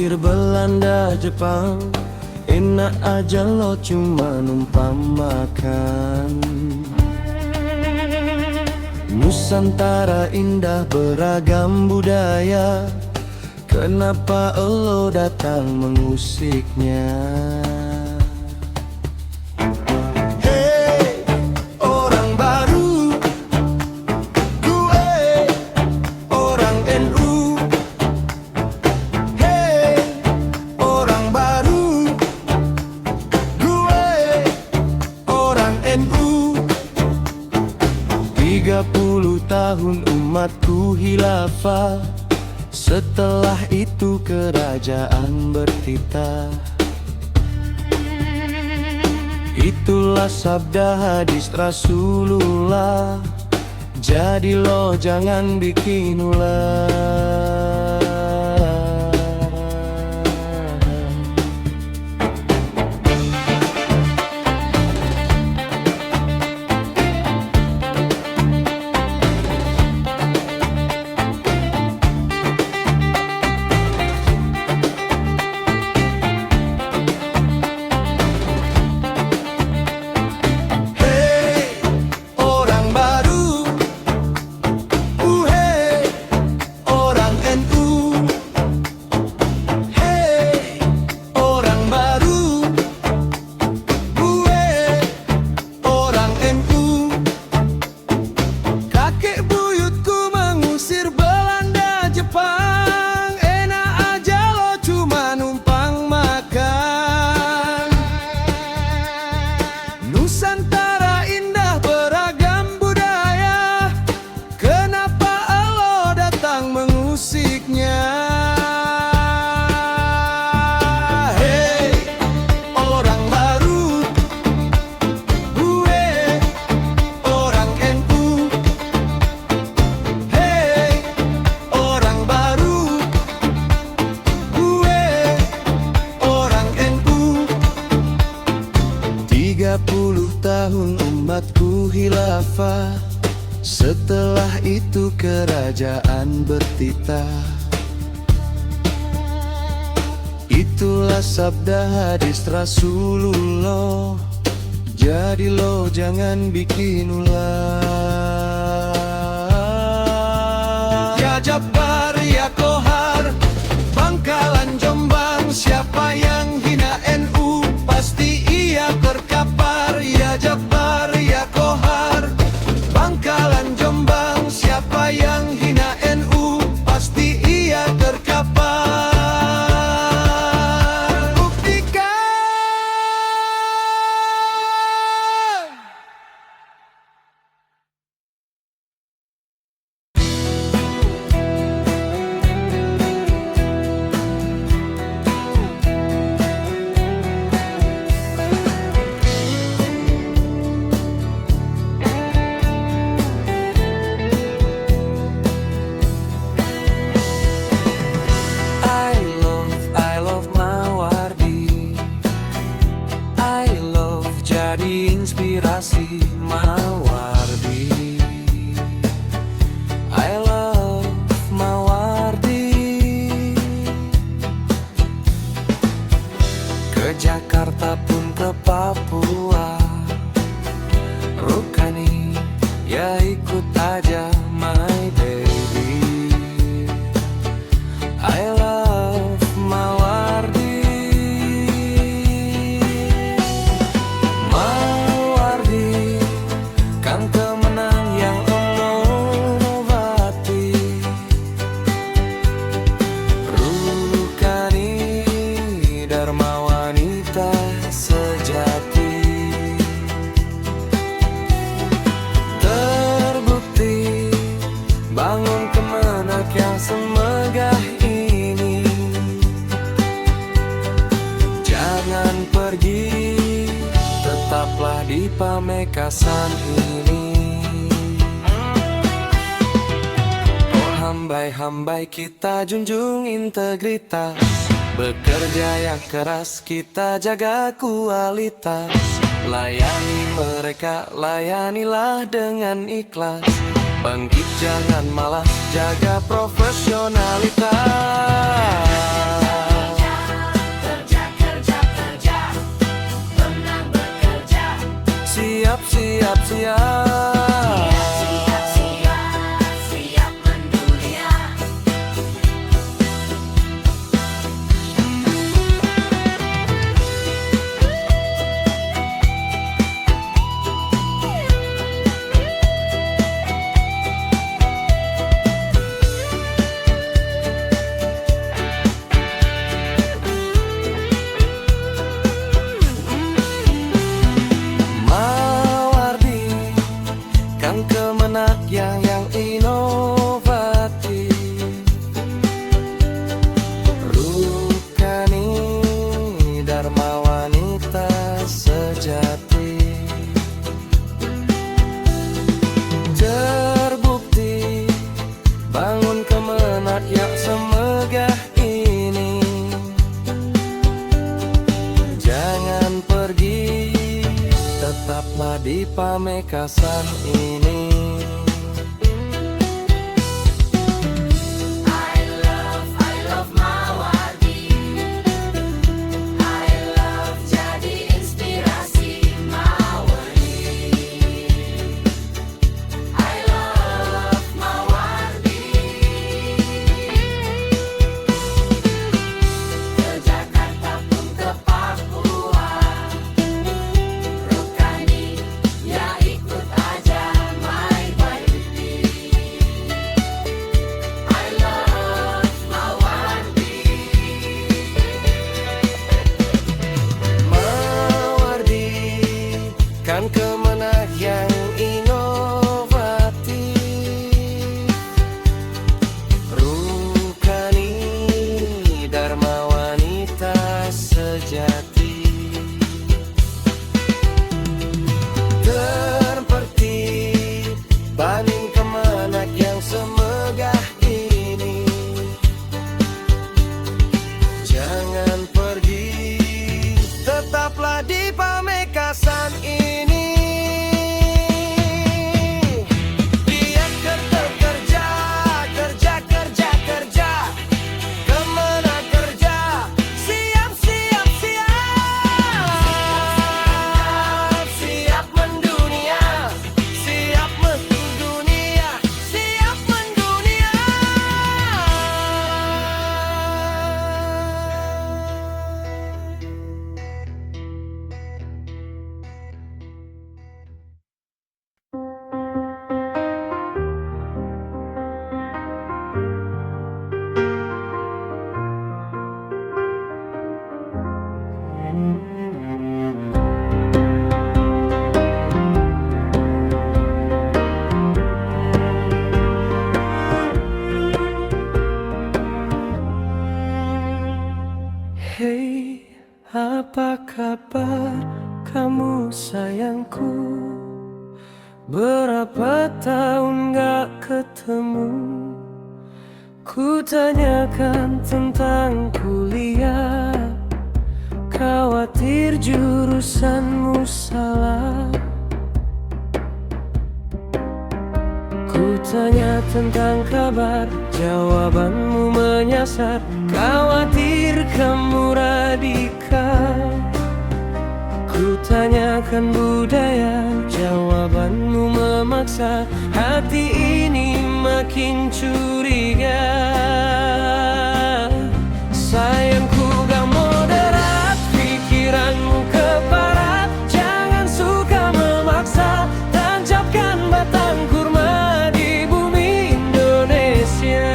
Mengusir Belanda, Jepang, enak aja lo cuma numpang makan. Nusantara indah beragam budaya, kenapa lo datang mengusiknya? Hei, orang baru, gue orang NU. Hei, orang baru, gue orang NU. 30 tahun umatku khilafah, setelah itu kerajaan bertitah. Itulah sabda hadis Rasulullah, jadi lo jangan bikin ulah. Nusantara indah beragam budaya, kenapa lo datang mengusiknya? Hei, orang baru, gue orang NU. Hei, orang baru, gue orang NU. 30 tahun umatku khilafah, setelah itu kerajaan bertitah. Itulah sabda hadis Rasulullah, jadi lo jangan bikin ulah. Ya Jabbar, ya Kohar, Bangkalan Jombang, siapa yang hina NU pasti ia terkapar. Ya Jabbar, ya Kohar, Bangkalan Jombang, siapa yang hina NU pasti ia terkapar. Buktikan. Jadi inspirasi Mawardi. I love Mawardi. Ke Jakarta pun ke Papua, Rukani ya ikut aja my baby. I love Mawardi. Bangun kemenak yang semegah ini, jangan pergi, tetaplah di Pamekasan ini. Oh hambai-hambai, kita junjung integritas, bekerja yang keras, kita jaga kualitas. Layani mereka, layanilah dengan ikhlas. Bangkit jangan malas, jaga profesionalitas. siap, siap, siap. Siap, siap, siap mendunia. Mawardi kan kemenak yang inovatif. Rukani dharma wanita sejati. Terbukti bangun kemenak yang semegah ini. Jangan pergi, tetaplah di Pamekasan ini. I love Mawardi. I love jadi inspirasi Mawardi. I love Mawardi. Ke Jakarta pun ke Papua. Rukani ya ikut aja my baby. I love Mawardi. Mawardi kan kemenak yang inovatif. Rukani dharma wanita sejati. Terpertib banding kemenak yang semegah ini. Jangan pergi, tetaplah di Pamekasan ini. Dia kerja, kerja, kerja, kerja. Kemenak kerja, siap, siap, siap. Siap mendunia, siap mendunia, siap mendunia. Hei, apa kabar kamu sayangku? Berapa tahun gak ketemu? Ku tanyakan tentang kuliah, khawatir jurusanmu salah. Ku tanya tentang kabar, jawabanmu menyasar. Khawatir kamu radikal. Ku tanyakan budaya, jawabanmu memaksa. Hati ini makin curiga. Sayangku gak moderat, pikiranmu keparat. Jangan suka memaksa, tancapkan batang kurma di bumi Indonesia.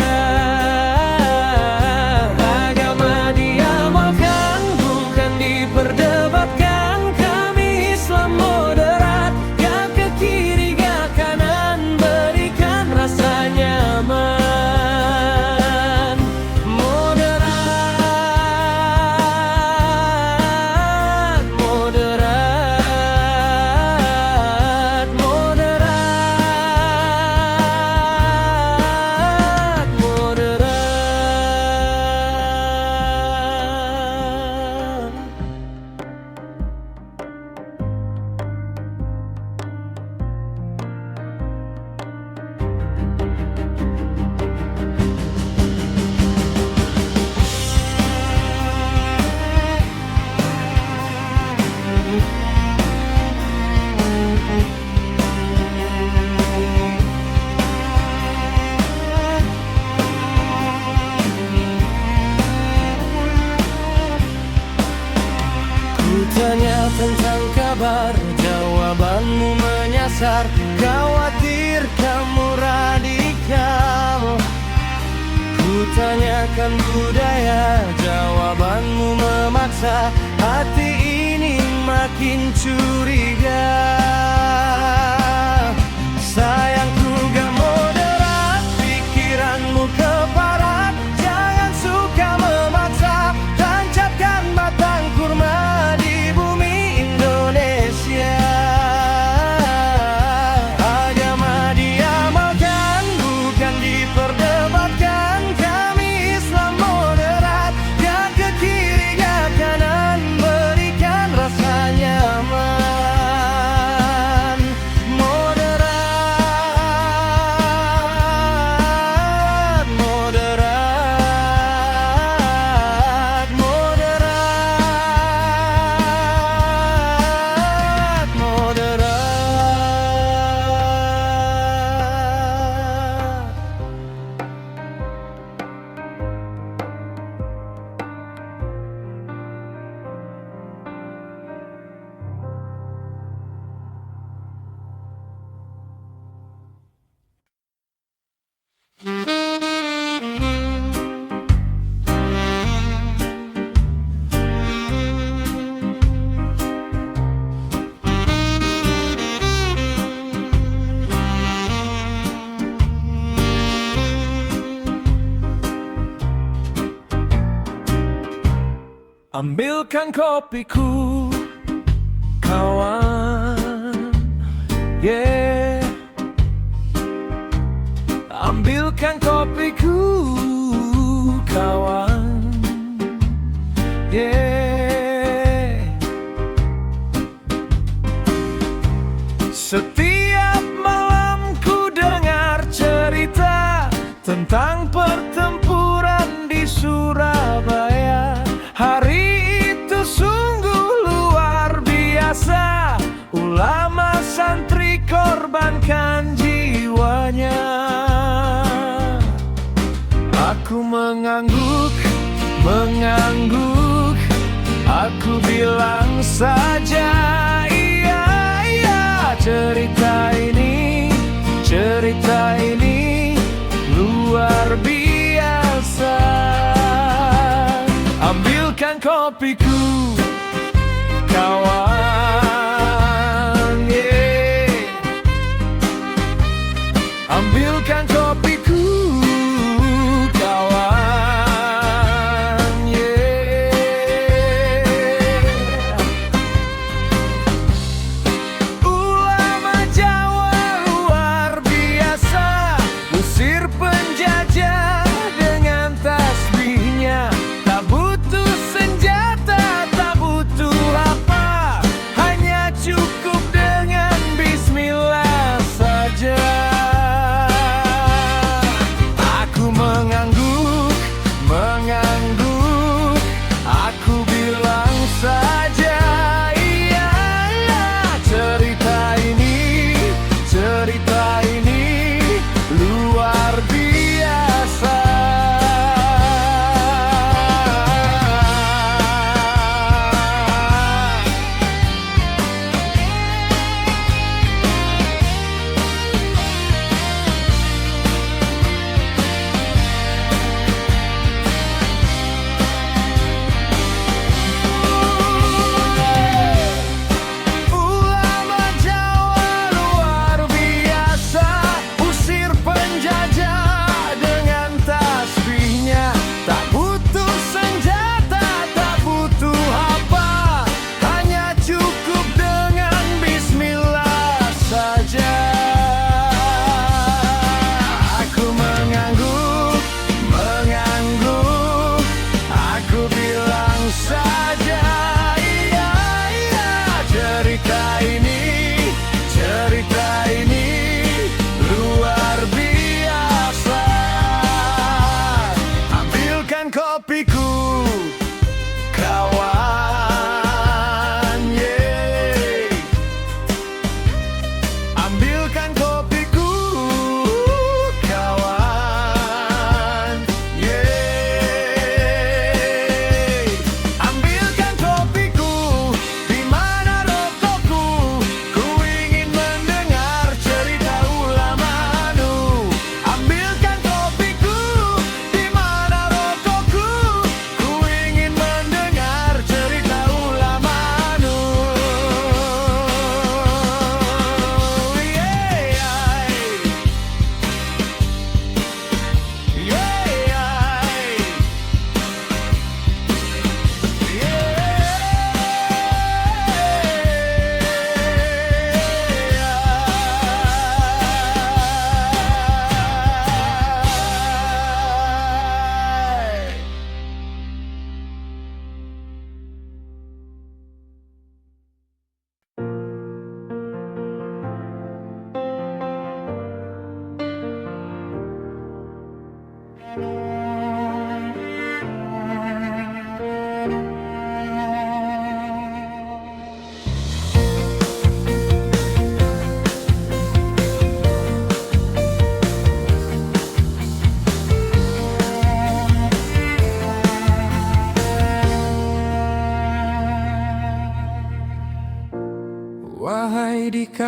Agama diamalkan, bukan diperdebatkan. Kami Islam moderat, gak ke kiri gak kanan. Berikan rasa nyaman. Moderat kasar, khawatir kamu radikal. Ku tanyakan budaya, jawabanmu memaksa hati ini makin curiga. Sayangku gak moderat, pikiranmu keparat. Jangan suka memaksa, tancapkan batang kurma di bumi Indonesia. Agama diamalkan, bukan diperdebatkan. Kami Islam moderat, gak ke kiri gak kanan, berikan rasa nyaman. Ambilkan kopiku, kawan, yeah. Ambilkan kopiku, kawan, yeah. Setiap malam ku dengar cerita tentang pertempuran di Surabaya. Hari itu sungguh luar biasa, ulama santri korbankan jiwanya. Aku mengangguk, aku bilang saja iya, iya. Cerita ini luar biasa. Ambilkan kopiku, kawan, yeah. Ambilkan kopiku, kawan, yeah.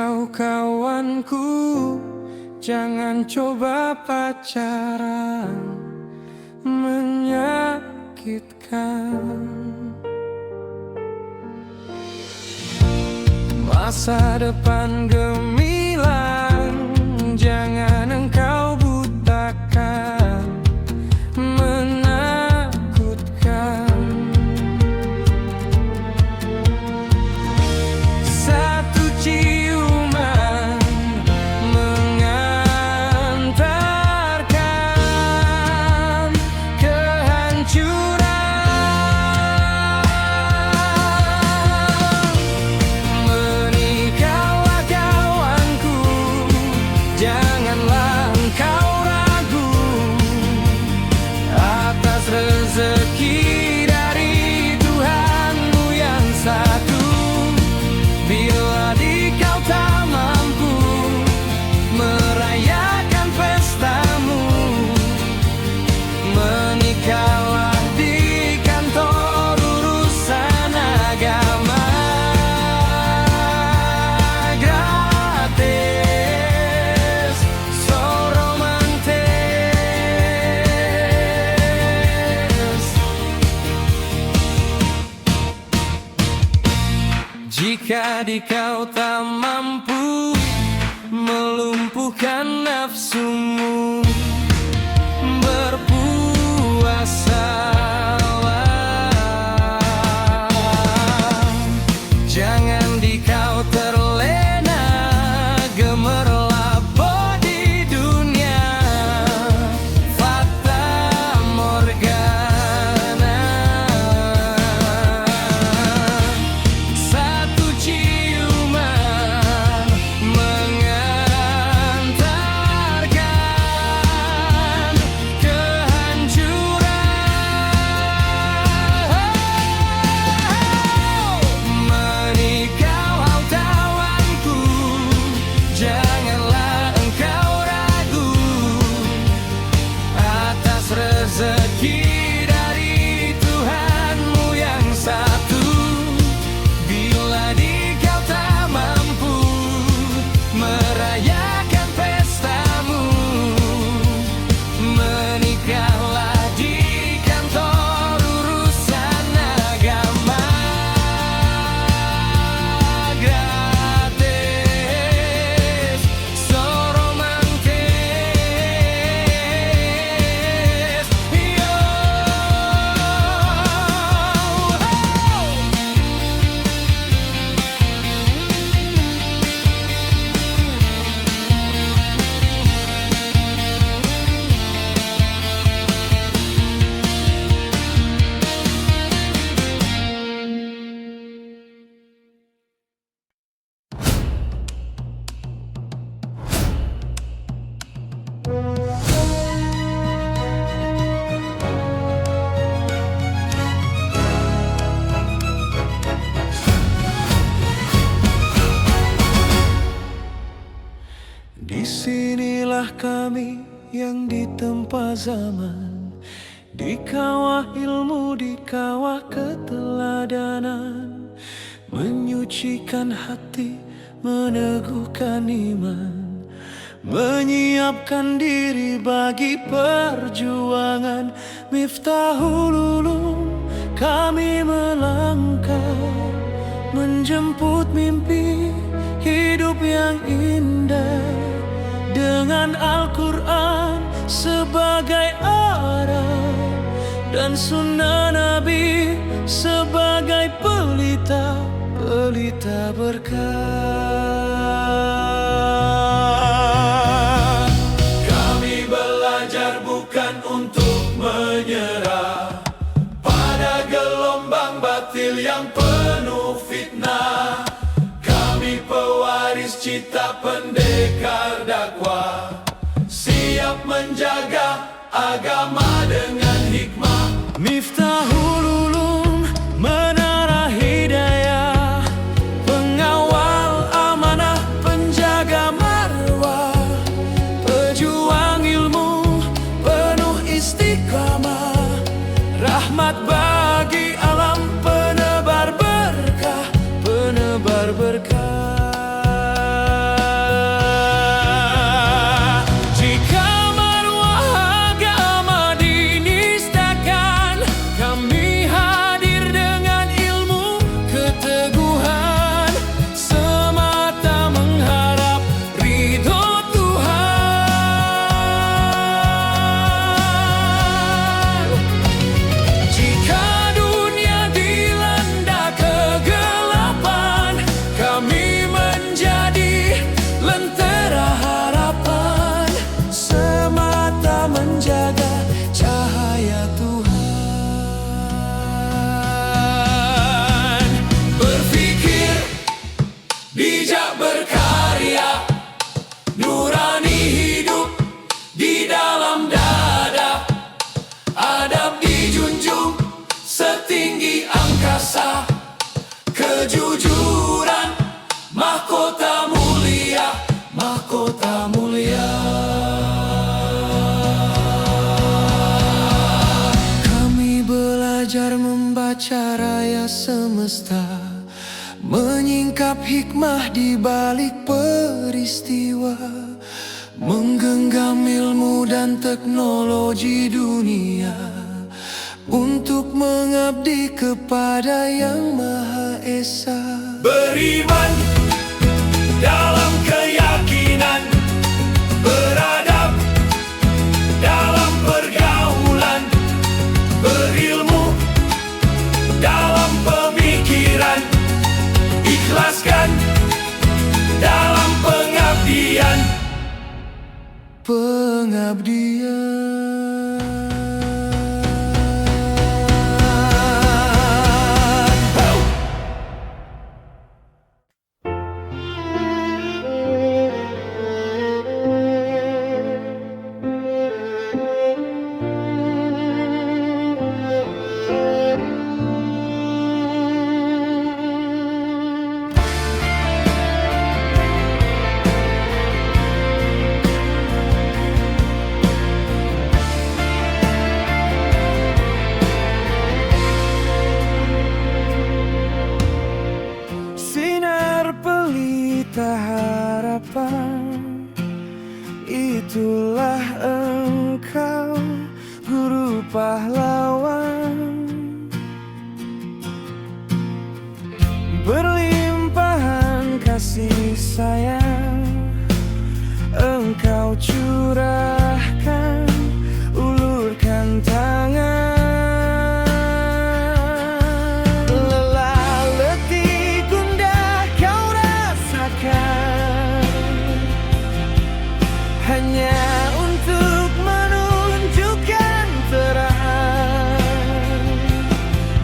kau kawanku, jangan coba pacaran, menyakitkan. Masa depan gemilang, jangan engkau butakan, menakutkan. Satu ciuman mengantarkan kehancuran. Menikahlah kawanku, janganlah engkau ragu atas rezeki dari Tuhanmu yang satu. Bila dikau tak mampu merayakan pestamu, menikahlah di kantor urusan agama. Gratis, so romantis. Jika dikau tak mampu melumpuhkan nafsumu, berpuasalah. Jangan dikau terlena, gemerlap di dunia, fata morgana. Satu ciuman mengantarkan kehancuran. Menikahlah kawanku, janganlah engkau ragu atas rezeki dari Tuhanmu yang satu. Bila dikau tak mampu merayakan pestamu, menikahlah di kantor urusan agama. Gratis, so romantis. Yo. Disinilah kami yang ditempa zaman, di kawah ilmu, di kawah keteladanan, menyucikan hati, meneguhkan iman, menyiapkan diri bagi perjuangan. Miftahul Ulum, kami melangkah menjemput mimpi hidup yang indah, dengan Al-Quran sebagai arah dan sunnah Nabi sebagai pelita berkah. Kami belajar bukan untuk menyerah pada gelombang batil yang penuh fitnah. Kami pewaris cita pendekar dakwah, siap menjaga agama dengan hikmah. Miftahul Ulum, menara hidayah, pengawal amanah, penjaga marwah, pejuang ilmu, penuh istiqamah, rahmat bagi alam, penebar berkah, penebar berkah. semesta, menyingkap hikmah di balik peristiwa, menggenggam ilmu dan teknologi dunia untuk mengabdi kepada Yang Maha Esa. Beriman dalam keyakinan, beradab dalam pergaulan, berilmu dalam pemikiran, ikhlaskan dalam pengabdian. Sinar pelita harapan, itulah engkau, guru pahlawan. Berlimpahan kasih sayang engkau curahkan, ulurkan tangan. Lelah letih gundah kau rasakan, hanya untuk menunjukkan terang.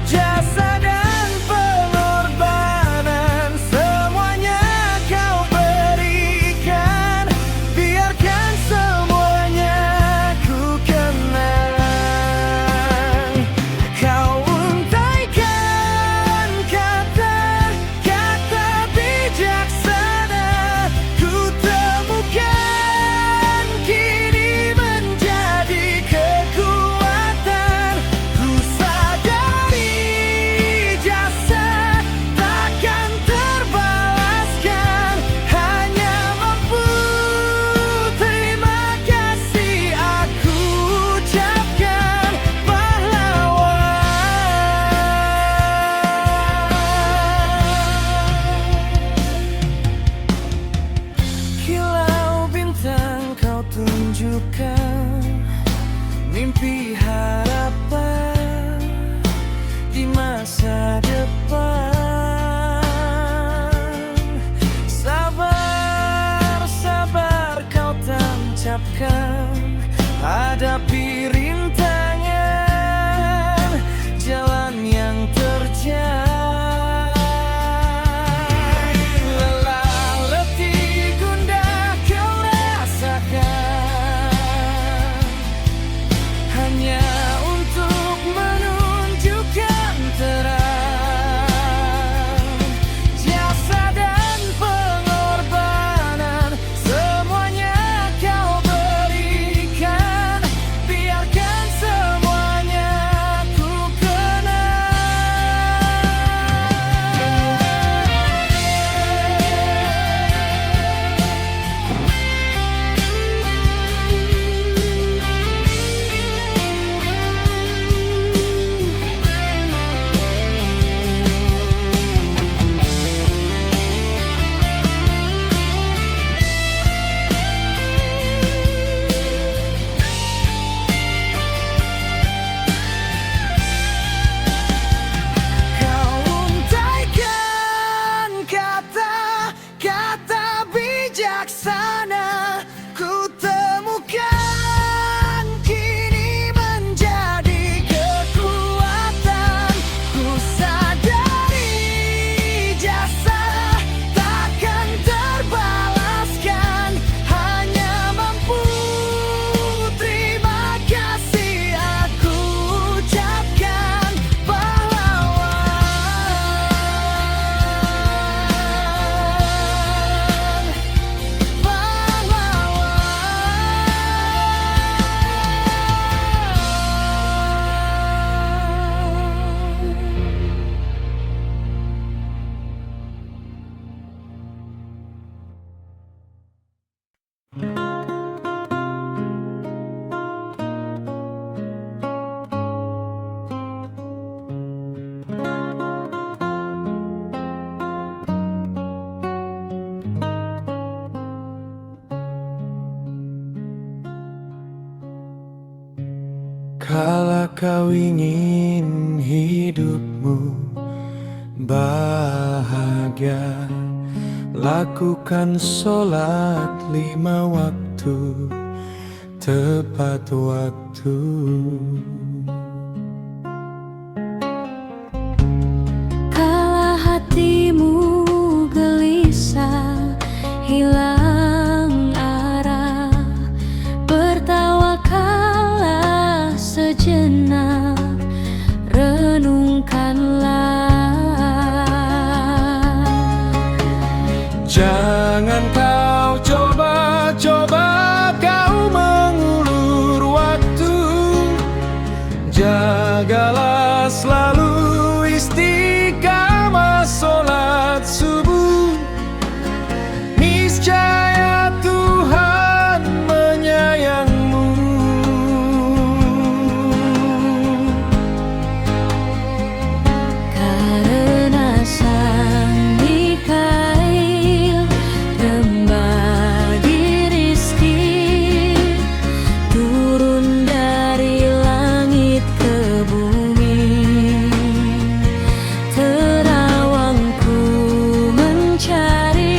Jasa dan pengorbanan semuanya kau berikan, biarkan semuanya ku kenang. Kau untaikan kata-kata bijaksana, ku temukan kini menjadi kekuatan. Ku sadari jasa takkan terbalaskan, hanya mampu terima kasih aku ucapkan, pahlawan. Kilau bintang kau tunjukkan mimpi harapan di masa depan. Sabar, sabar kau tancapkan, hadapi rintangan jalan yang terjal. Lelah letih gundah kau rasakan, hanya untuk menunjukkan terang. Jasa dan pengorbanan semuanya kau berikan, biarkan Kala kau ingin hidupmu bahagia, lakukan sholat 5 waktu tepat waktu. Kala hatimu gelisah, hilang arah, bertawakallah sejenak, renungkanlah. Jangan kau coba-coba kau mengulur waktu, jagalah selalu istiqamah sholat subuh. Niscaya Tuhan menyayangmu. Karena Sang Mikail membagi rizki, turun dari langit ke bumi. Terawangku mencari,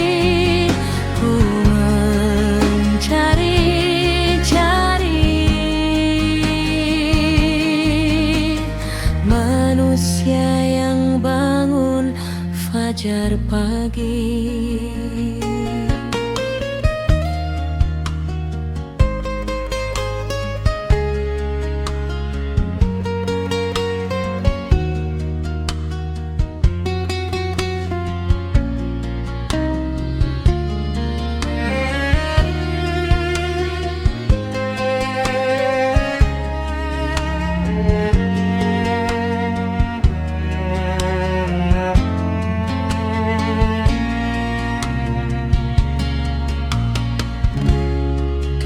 manusia yang bangun fajar pagi.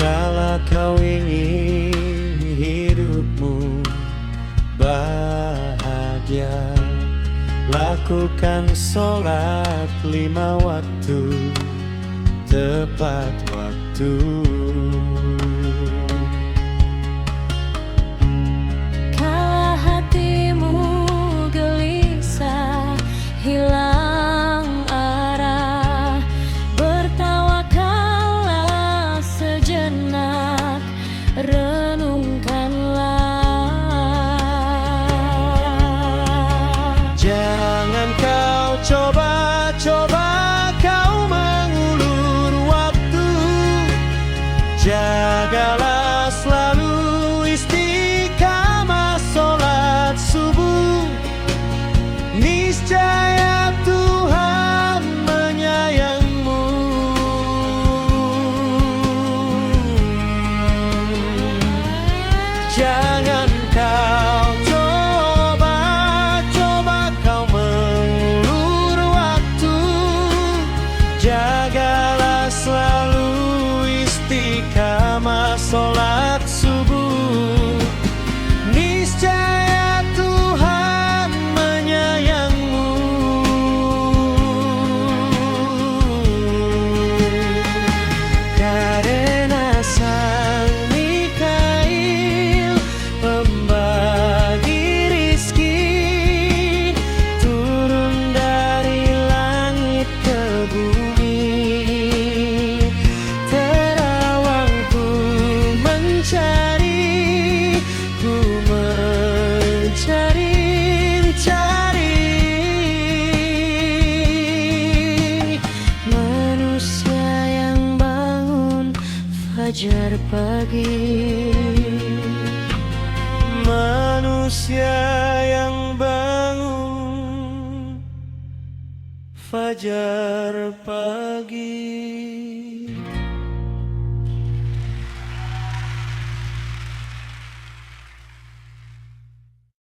Kala kau ingin hidupmu bahagia, lakukan sholat 5 waktu tepat waktu. Kala hatimu gelisah, hilang arah, bertawakallah sejenak, renungkanlah. Jangan kau coba-coba kau mengulur waktu, jagalah selalu istiqamah sholat subuh. Niscaya Tuhan menyayangmu. Jangan kau coba-coba kau mengulur waktu, jagalah selalu istiqamah sholat subuh. Niscaya Tuhan menyayangmu. Karena Sang Mikail pembagi rizki, turun dari langit ke bumi. Terawangku mencari, manusia yang bangun fajar pagi. Manusia yang bangun fajar pagi.